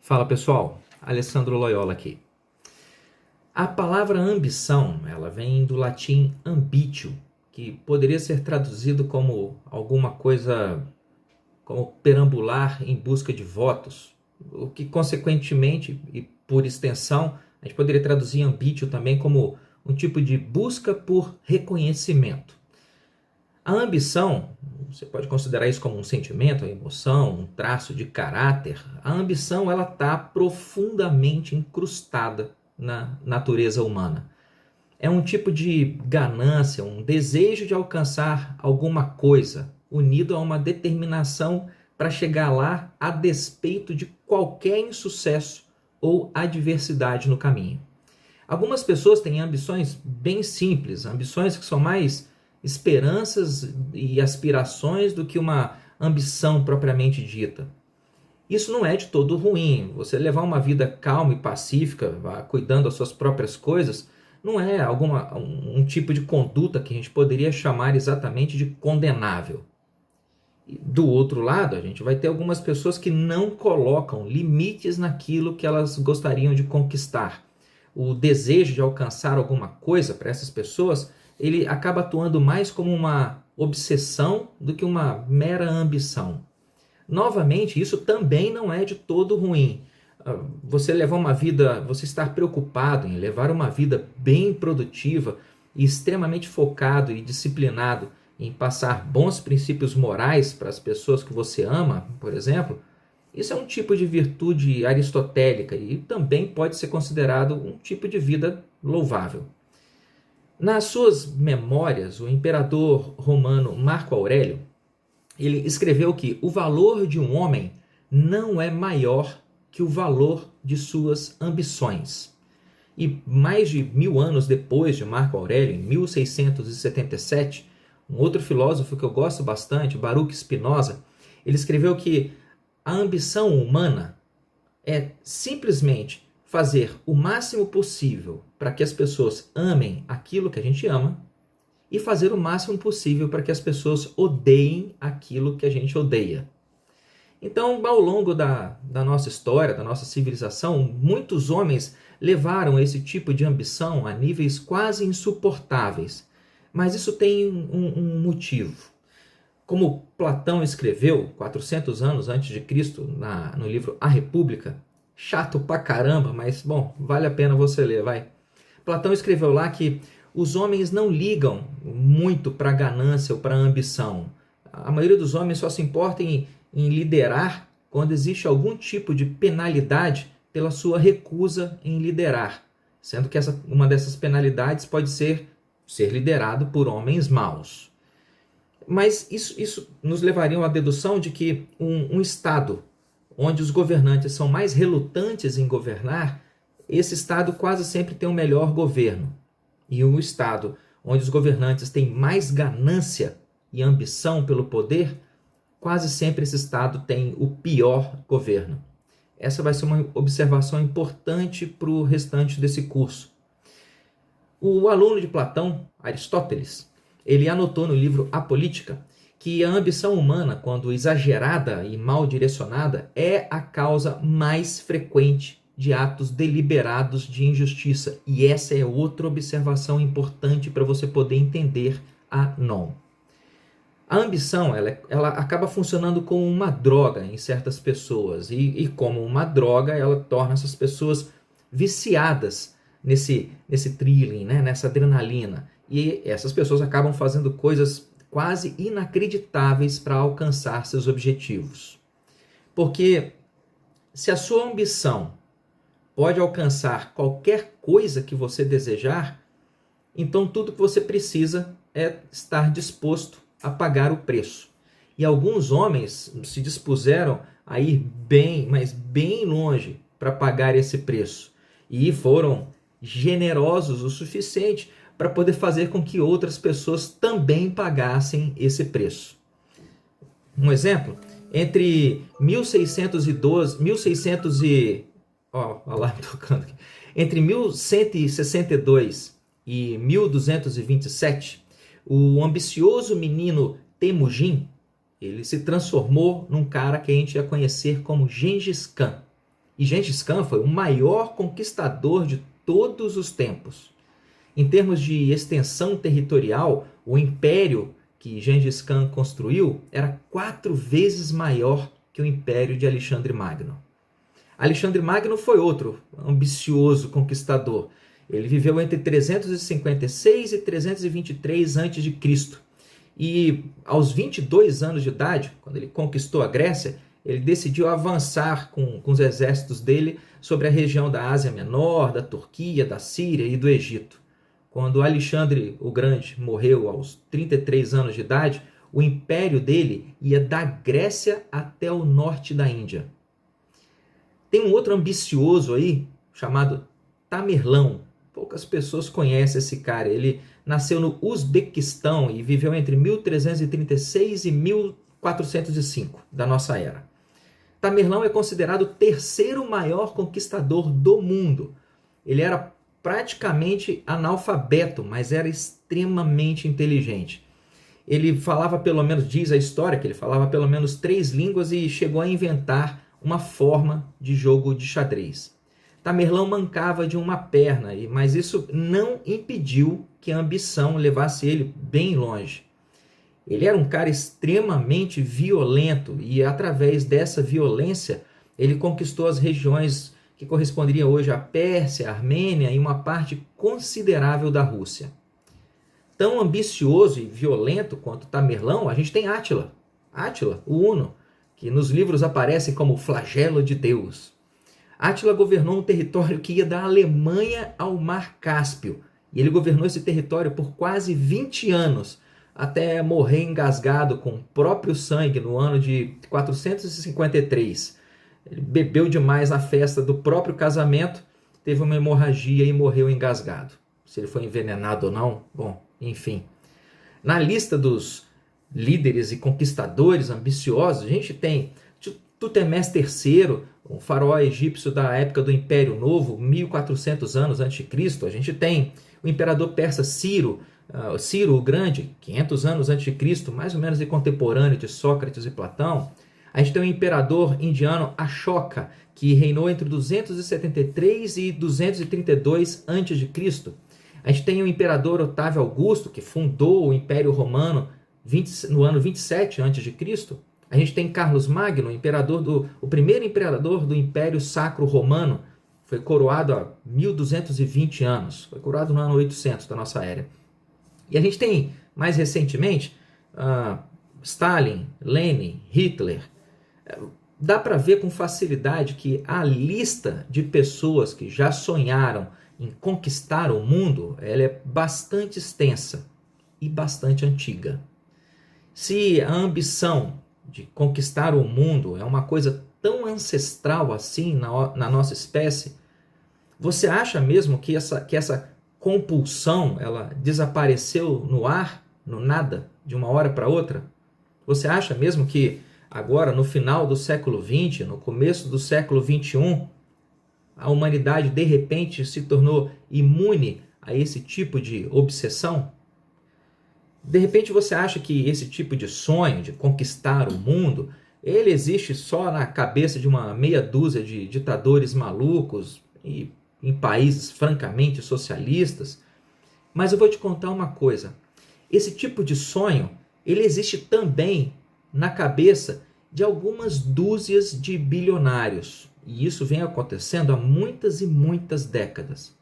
Fala pessoal, Alessandro Loyola aqui. A palavra ambição, ela vem do latim ambitio, que poderia ser traduzido como alguma coisa como perambular em busca de votos, o que consequentemente e por extensão a gente poderia traduzir ambitio também como um tipo de busca por reconhecimento. A ambição, você pode considerar isso como um sentimento, uma emoção, um traço de caráter. A ambição ela está profundamente incrustada na natureza humana. É um tipo de ganância, um desejo de alcançar alguma coisa, unido a uma determinação para chegar lá a despeito de qualquer insucesso ou adversidade no caminho. Algumas pessoas têm ambições bem simples, ambições que são mais esperanças e aspirações do que uma ambição propriamente dita. Isso não é de todo ruim. Você levar uma vida calma e pacífica, cuidando das suas próprias coisas, não é um tipo de conduta que a gente poderia chamar exatamente de condenável. Do outro lado, a gente vai ter algumas pessoas que não colocam limites naquilo que elas gostariam de conquistar. O desejo de alcançar alguma coisa para essas pessoas, ele acaba atuando mais como uma obsessão do que uma mera ambição. Novamente, isso também não é de todo ruim. Você levar uma vida, você estar preocupado em levar uma vida bem produtiva e extremamente focado e disciplinado em passar bons princípios morais para as pessoas que você ama, por exemplo, isso é um tipo de virtude aristotélica e também pode ser considerado um tipo de vida louvável. Nas suas memórias, o imperador romano Marco Aurélio, ele escreveu que o valor de um homem não é maior que o valor de suas ambições. E mais de 1000 anos depois de Marco Aurélio, em 1677, um outro filósofo que eu gosto bastante, Baruch Spinoza, ele escreveu que a ambição humana é simplesmente fazer o máximo possível para que as pessoas amem aquilo que a gente ama e fazer o máximo possível para que as pessoas odeiem aquilo que a gente odeia. Então, ao longo da nossa história, da nossa civilização, muitos homens levaram esse tipo de ambição a níveis quase insuportáveis. Mas isso tem um motivo. Como Platão escreveu 400 anos antes de Cristo no livro A República, chato pra caramba, mas bom, vale a pena você ler, vai. Platão escreveu lá que os homens não ligam muito para a ganância ou para a ambição. A maioria dos homens só se importa em liderar quando existe algum tipo de penalidade pela sua recusa em liderar, sendo que uma dessas penalidades pode ser liderado por homens maus. Mas isso nos levaria a uma dedução de que um Estado onde os governantes são mais relutantes em governar, esse Estado quase sempre tem o melhor governo. E um Estado onde os governantes têm mais ganância e ambição pelo poder, quase sempre esse Estado tem o pior governo. Essa vai ser uma observação importante para o restante desse curso. O aluno de Platão, Aristóteles, ele anotou no livro A Política que a ambição humana, quando exagerada e mal direcionada, é a causa mais frequente de atos deliberados de injustiça. E essa é outra observação importante para você poder entender a NOM. A ambição ela acaba funcionando como uma droga em certas pessoas. E como uma droga, ela torna essas pessoas viciadas nesse thrilling, né? Nessa adrenalina. E essas pessoas acabam fazendo coisas quase inacreditáveis para alcançar seus objetivos. Porque se a sua ambição pode alcançar qualquer coisa que você desejar, então tudo que você precisa é estar disposto a pagar o preço. E alguns homens se dispuseram a ir bem, mas bem longe para pagar esse preço. E foram generosos o suficiente para poder fazer com que outras pessoas também pagassem esse preço. Um exemplo, entre 1162 e 1227, o ambicioso menino Temujin, ele se transformou num cara que a gente ia conhecer como Gengis Khan. E Gengis Khan foi o maior conquistador de todos os tempos. Em termos de extensão territorial, o império que Gengis Khan construiu era 4 vezes maior que o império de Alexandre Magno. Alexandre Magno foi outro ambicioso conquistador. Ele viveu entre 356 e 323 a.C. E aos 22 anos de idade, quando ele conquistou a Grécia, ele decidiu avançar com os exércitos dele sobre a região da Ásia Menor, da Turquia, da Síria e do Egito. Quando Alexandre o Grande morreu aos 33 anos de idade, o império dele ia da Grécia até o norte da Índia. Tem um outro ambicioso aí, chamado Tamerlão. Poucas pessoas conhecem esse cara. Ele nasceu no Uzbequistão e viveu entre 1336 e 1405 da nossa era. Tamerlão é considerado o terceiro maior conquistador do mundo. Ele era praticamente analfabeto, mas era extremamente inteligente. Ele falava pelo menos, diz a história, que ele falava pelo menos 3 línguas e chegou a inventar uma forma de jogo de xadrez. Tamerlão mancava de uma perna, mas isso não impediu que a ambição levasse ele bem longe. Ele era um cara extremamente violento e, através dessa violência, ele conquistou as regiões que corresponderiam hoje à Pérsia, à Armênia e uma parte considerável da Rússia. Tão ambicioso e violento quanto Tamerlão, a gente tem Átila. Átila, o Huno, que nos livros aparece como o flagelo de Deus. Átila governou um território que ia da Alemanha ao Mar Cáspio. E ele governou esse território por quase 20 anos, até morrer engasgado com o próprio sangue no ano de 453. Ele bebeu demais na festa do próprio casamento, teve uma hemorragia e morreu engasgado. Se ele foi envenenado ou não, bom, enfim. Na lista dos líderes e conquistadores ambiciosos, a gente tem Tutemés III, um faraó egípcio da época do Império Novo, 1400 anos antes de Cristo. A gente tem o imperador persa Ciro, Ciro o Grande, 500 anos antes de Cristo, mais ou menos contemporâneo de Sócrates e Platão. A gente tem o imperador indiano Ashoka, que reinou entre 273 e 232 a.C. A gente tem o imperador Otávio Augusto, que fundou o Império Romano no ano 27 a.C. A gente tem Carlos Magno, o primeiro imperador do Império Sacro Romano, foi coroado há 1220 anos, foi coroado no ano 800 da nossa era. E a gente tem, mais recentemente, Stalin, Lenin, Hitler. Dá para ver com facilidade que a lista de pessoas que já sonharam em conquistar o mundo, ela é bastante extensa e bastante antiga. Se a ambição de conquistar o mundo é uma coisa tão ancestral assim na nossa espécie, você acha mesmo que essa compulsão ela desapareceu no ar, no nada, de uma hora para outra? Você acha mesmo que agora, no final do século XX, no começo do século XXI, a humanidade de repente se tornou imune a esse tipo de obsessão? De repente você acha que esse tipo de sonho de conquistar o mundo, ele existe só na cabeça de uma meia dúzia de ditadores malucos e em países francamente socialistas? Mas eu vou te contar uma coisa. Esse tipo de sonho, ele existe também na cabeça de algumas dúzias de bilionários. E isso vem acontecendo há muitas e muitas décadas.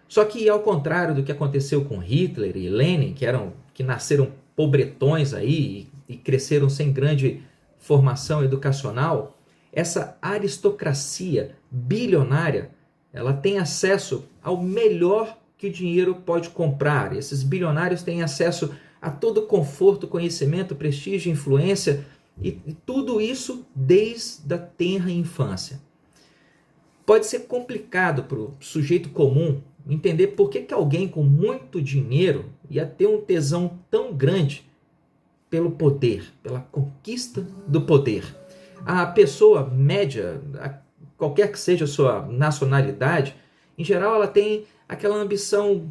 Só que, ao contrário do que aconteceu com Hitler e Lenin, que nasceram pobretões aí e cresceram sem grande formação educacional, essa aristocracia bilionária, ela tem acesso ao melhor que o dinheiro pode comprar. Esses bilionários têm acesso a todo conforto, conhecimento, prestígio, influência e tudo isso desde a tenra infância. Pode ser complicado para o sujeito comum entender por que alguém com muito dinheiro ia ter um tesão tão grande pelo poder, pela conquista do poder. A pessoa média, qualquer que seja a sua nacionalidade, em geral ela tem aquela ambição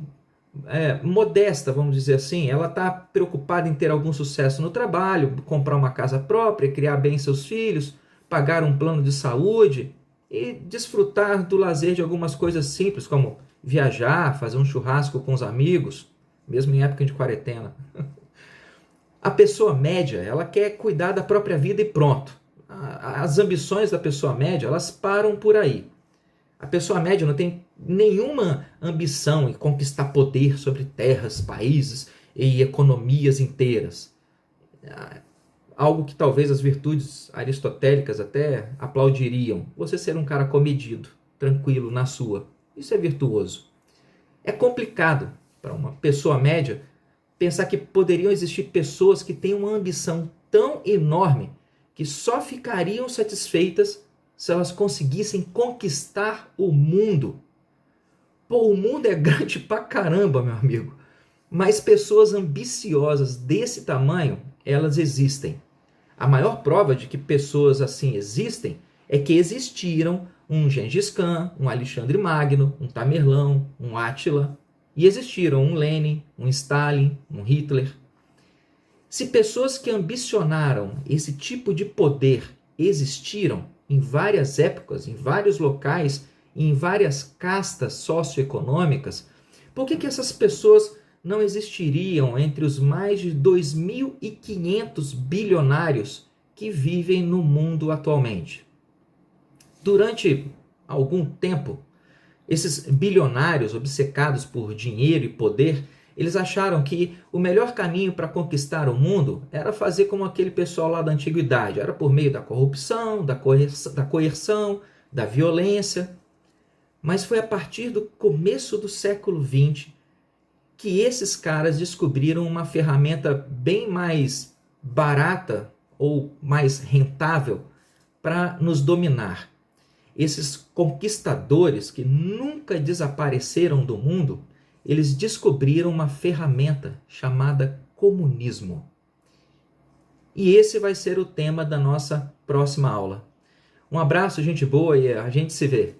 modesta, vamos dizer assim. Ela está preocupada em ter algum sucesso no trabalho, comprar uma casa própria, criar bem seus filhos, pagar um plano de saúde. e desfrutar do lazer de algumas coisas simples, como viajar, fazer um churrasco com os amigos, mesmo em época de quarentena. A pessoa média, ela quer cuidar da própria vida e pronto. As ambições da pessoa média, elas param por aí. A pessoa média não tem nenhuma ambição em conquistar poder sobre terras, países e economias inteiras. Algo que talvez as virtudes aristotélicas até aplaudiriam. Você ser um cara comedido, tranquilo na sua. Isso é virtuoso. É complicado para uma pessoa média pensar que poderiam existir pessoas que têm uma ambição tão enorme que só ficariam satisfeitas se elas conseguissem conquistar o mundo. Pô, o mundo é grande pra caramba, meu amigo. Mas pessoas ambiciosas desse tamanho, elas existem. A maior prova de que pessoas assim existem é que existiram um Gengis Khan, um Alexandre Magno, um Tamerlão, um Átila, e existiram um Lenin, um Stalin, um Hitler. Se pessoas que ambicionaram esse tipo de poder existiram em várias épocas, em vários locais, em várias castas socioeconômicas, por que essas pessoas não existiriam entre os mais de 2.500 bilionários que vivem no mundo atualmente? Durante algum tempo, esses bilionários obcecados por dinheiro e poder, eles acharam que o melhor caminho para conquistar o mundo era fazer como aquele pessoal lá da antiguidade, era por meio da corrupção, da coerção, da violência. Mas foi a partir do começo do século XX que esses caras descobriram uma ferramenta bem mais barata ou mais rentável para nos dominar. Esses conquistadores que nunca desapareceram do mundo, eles descobriram uma ferramenta chamada comunismo. E esse vai ser o tema da nossa próxima aula. Um abraço, gente boa, e a gente se vê.